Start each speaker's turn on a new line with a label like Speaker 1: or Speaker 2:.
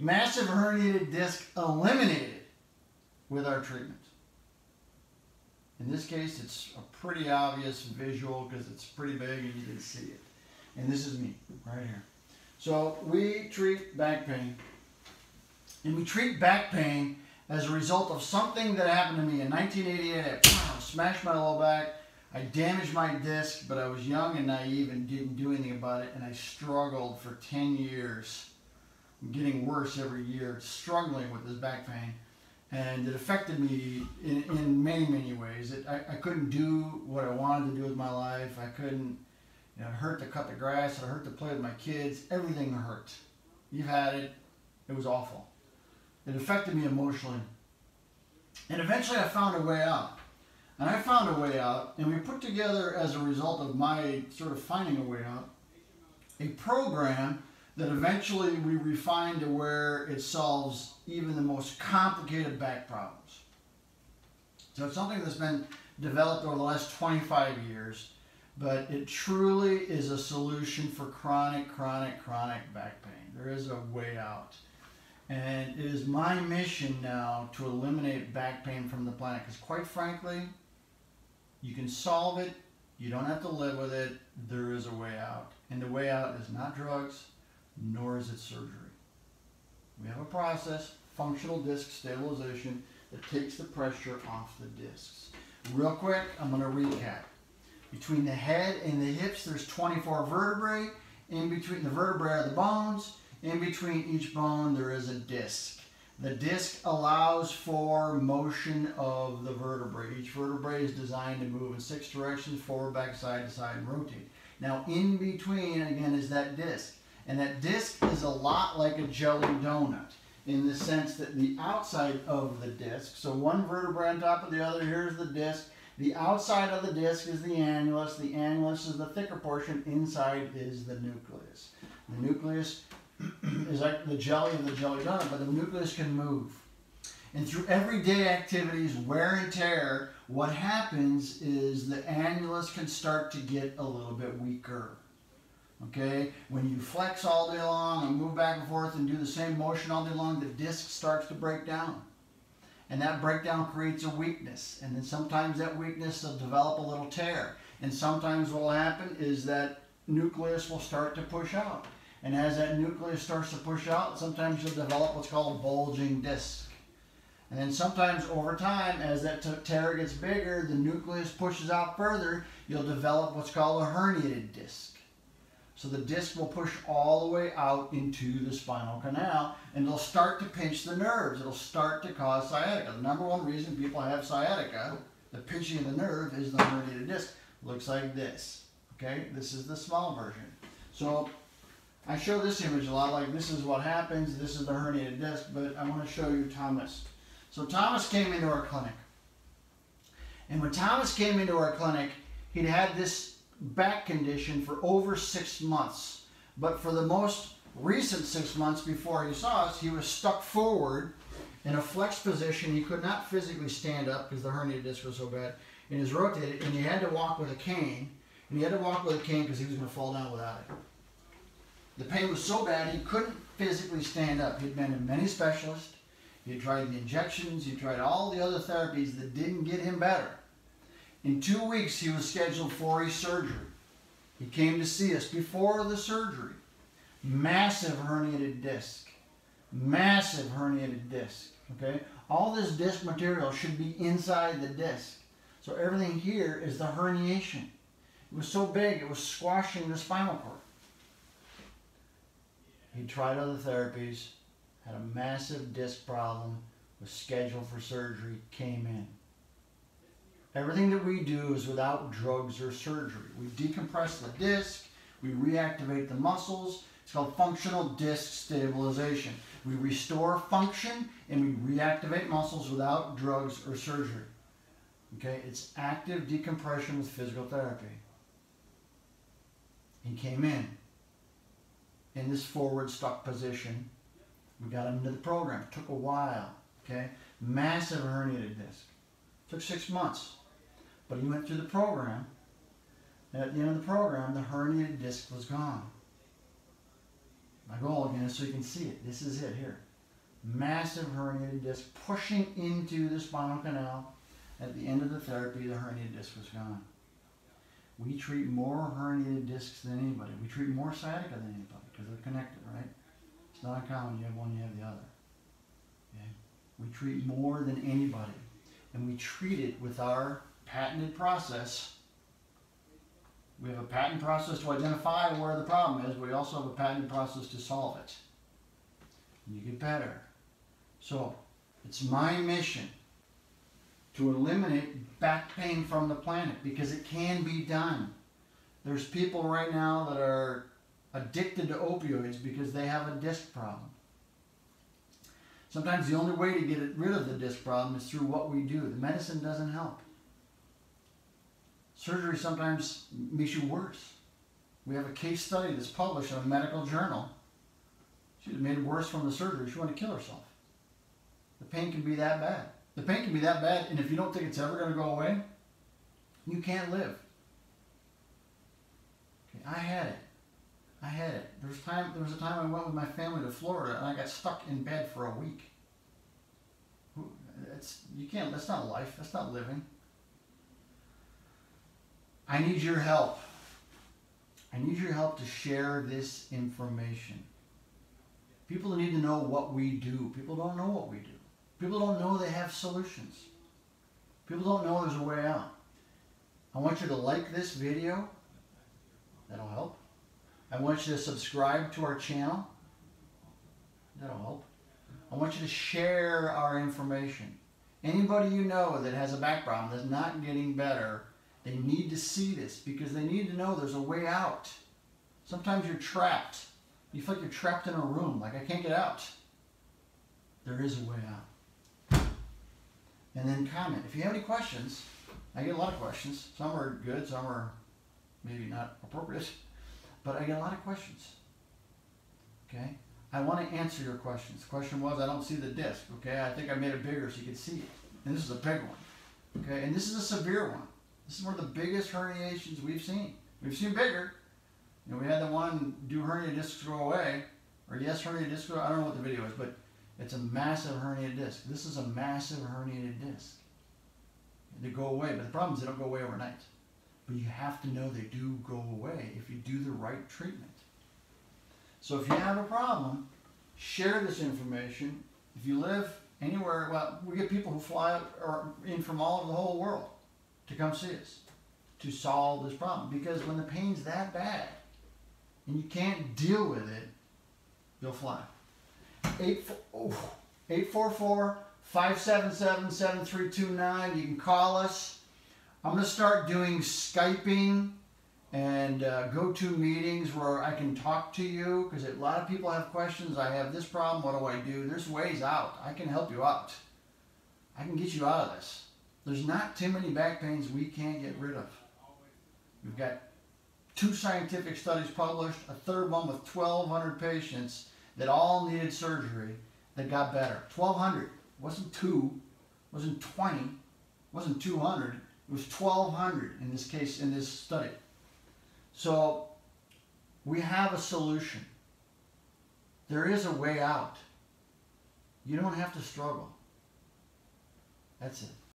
Speaker 1: Massive herniated disc eliminated with our treatment. In this case, it's a pretty obvious visual because it's pretty big and you can see it. And this is me right here. So we treat back pain. And we treat back pain as a result of something that happened to me in 1988. I smashed my low back. I damaged my disc, but I was young and naive and didn't do anything about it. And I struggled for 10 years, getting worse every year, struggling with this back pain. And it affected me in many, many ways. I couldn't do what I wanted to do with my life. I couldn't, it hurt to cut the grass. It hurt to play with my kids. Everything hurt. You've had it. It was awful. It affected me emotionally. And eventually I found a way out. And I found a way out, and we put together, as a result of my sort of finding a way out, a program that eventually we refined to where it solves even the most complicated back problems. So it's something that's been developed over the last 25 years, but it truly is a solution for chronic back pain. There is a way out. And it is my mission now to eliminate back pain from the planet, because quite frankly, you can solve it, you don't have to live with it, there is a way out. And the way out is not drugs, nor is it surgery. We have a process, functional disc stabilization, that takes the pressure off the discs. Real quick, I'm going to recap. Between the head and the hips, there's 24 vertebrae. In between the vertebrae are the bones. In between each bone, there is a disc. The disc allows for motion of the vertebrae. Each vertebrae is designed to move in 6 directions, forward, back, side to side, and rotate. Now, in between, again, is that disc. And that disc is a lot like a jelly donut in the sense that the outside of the disc, so one vertebrae on top of the other, here's the disc. The outside of the disc is the annulus. The annulus is the thicker portion. Inside is the nucleus. The nucleus is like the jelly of the jelly donut, but the nucleus can move. And through everyday activities, wear and tear, what happens is the annulus can start to get a little bit weaker. Okay? When you flex all day long and move back and forth and do the same motion all day long, the disc starts to break down. And that breakdown creates a weakness. And then sometimes that weakness will develop a little tear. And sometimes what will happen is that nucleus will start to push out. And as that nucleus starts to push out, sometimes you'll develop what's called a bulging disc. And then sometimes over time, as that tear gets bigger, the nucleus pushes out further, you'll develop what's called a herniated disc. So the disc will push all the way out into the spinal canal, and it'll start to pinch the nerves. It'll start to cause sciatica. The number one reason people have sciatica, the pinching of the nerve, is the herniated disc. Looks like this. Okay, this is the small version. So I show this image a lot, like this is what happens, this is the herniated disc, but I want to show you Thomas. So Thomas came into our clinic. And when Thomas came into our clinic, he'd had this back condition for over 6 months. But for the most recent 6 months before he saw us, he was stuck forward in a flexed position. He could not physically stand up because the herniated disc was so bad. And he was rotated, and he had to walk with a cane. And he had to walk with a cane because he was going to fall down without it. The pain was so bad he couldn't physically stand up. He'd been in many specialists. He had tried the injections. He tried all the other therapies that didn't get him better. In 2 weeks, he was scheduled for a surgery. He came to see us before the surgery. Massive herniated disc. Massive herniated disc. Okay? All this disc material should be inside the disc. So everything here is the herniation. It was so big, it was squashing the spinal cord. He tried other therapies, had a massive disc problem, was scheduled for surgery, came in. Everything that we do is without drugs or surgery. We decompress the disc, we reactivate the muscles. It's called functional disc stabilization. We restore function and we reactivate muscles without drugs or surgery. Okay, it's active decompression with physical therapy. He came in this forward stuck position. We got him into the program. It took a while. Okay, massive herniated disc. Took 6 months. But he went through the program, and at the end of the program, the herniated disc was gone. My goal again is so you can see it. This is it here. massive herniated disc pushing into the spinal canal. At the end of the therapy, the herniated disc was gone. We treat more herniated discs than anybody. We treat more sciatica than anybody because they're connected, right? It's not uncommon. You have one, you have the other. Okay? We treat more than anybody. And we treat it with our patented process. We have a patent process to identify where the problem is. We also have a patented process to solve it. And you get better. So, it's my mission to eliminate back pain from the planet because it can be done. There's people right now that are addicted to opioids because they have a disc problem. Sometimes the only way to get rid of the disc problem is through what we do. The medicine doesn't help. Surgery sometimes makes you worse. We have a case study that's published in a medical journal. She was made worse from the surgery. She wanted to kill herself. The pain can be that bad. The pain can be that bad, and if you don't think it's ever going to go away, you can't live. Okay, I had it. There was a time I went with my family to Florida, and I got stuck in bed for a week. That's not life. That's not living. I need your help. I need your help to share this information. People need to know what we do. People don't know what we do. People don't know they have solutions. People don't know there's a way out. I want you to like this video. That'll help. I want you to subscribe to our channel. That'll help. I want you to share our information. Anybody you know that has a back problem that's not getting better, they need to see this because they need to know there's a way out. Sometimes you're trapped. You feel like you're trapped in a room, like I can't get out. There is a way out. And then comment. If you have any questions, I get a lot of questions. Some are good, some are maybe not appropriate, but I get a lot of questions. Okay? I want to answer your questions. The question was, I don't see the disc. Okay? I think I made it bigger so you could see it. And this is a big one. Okay? And this is a severe one. This is one of the biggest herniations we've seen. We've seen bigger. You know, we had the one do herniated discs go away, or yes, herniated discs go away. I don't know what the video is, but it's a massive herniated disc. This is a massive herniated disc. They go away, but the problem is they don't go away overnight. But you have to know they do go away if you do the right treatment. So if you have a problem, share this information. If you live anywhere, well, we get people who fly in from all over the whole world to come see us to solve this problem. Because when the pain's that bad and you can't deal with it, you'll fly. 844-577-7329. You can call us. I'm going to start doing Skyping and go-to meetings where I can talk to you because a lot of people have questions. I have this problem. What do I do? There's ways out. I can help you out. I can get you out of this. There's not too many back pains we can't get rid of. We've got 2 scientific studies published, a third one with 1,200 patients that all needed surgery that got better. 1,200. It wasn't 2, it wasn't 20, it wasn't 200. It was 1,200 in this case, in this study. So we have a solution. There is a way out. You don't have to struggle. That's it.